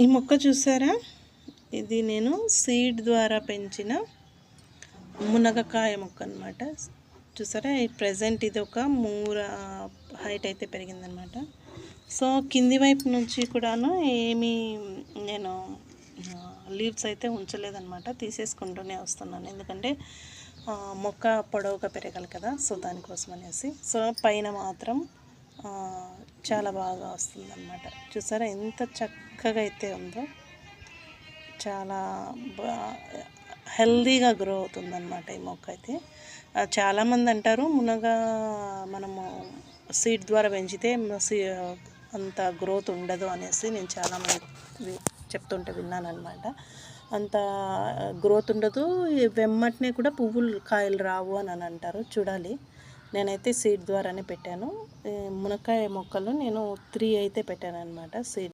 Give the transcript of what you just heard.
ఈ మొక్క చూసారా, ఇది నేను సీడ్ ద్వారా పెంచిన మునగకాయ మొక్క అనమాట. చూసారా, ప్రజెంట్ ఇది ఒక మూర హైట్ అయితే పెరిగిందనమాట. సో కింది వైపు నుంచి కూడాను ఏమీ నేను లీవ్స్ అయితే ఉంచలేదన్నమాట, తీసేసుకుంటూనే వస్తున్నాను. ఎందుకంటే మొక్క పొడవుగా పెరగాలి కదా, సో దానికోసం అనేసి. సో పైన మాత్రం చాలా బాగా వస్తుందన్నమాట. చూసారా ఎంత చక్కగా అయితే ఉందో, చాలా హెల్దీగా గ్రో అవుతుందన్నమాట ఈ మొక్క అయితే. చాలామంది అంటారు మునగ మనము సీడ్ ద్వారా పెంచితే అంత గ్రోత్ ఉండదు అనేసి. నేను చాలామంది చెప్తుంటే విన్నాను అనమాట. అంత గ్రోత్ ఉండదు, వెమ్మటనే కూడా పువ్వులు కాయలు రావు అని అంటారు. చూడాలి. నేనైతే సీడ్ ద్వారానే పెట్టాను. మునక్కాయ మొక్కలు నేను 3 అయితే పెట్టాను అనమాట సీడ్.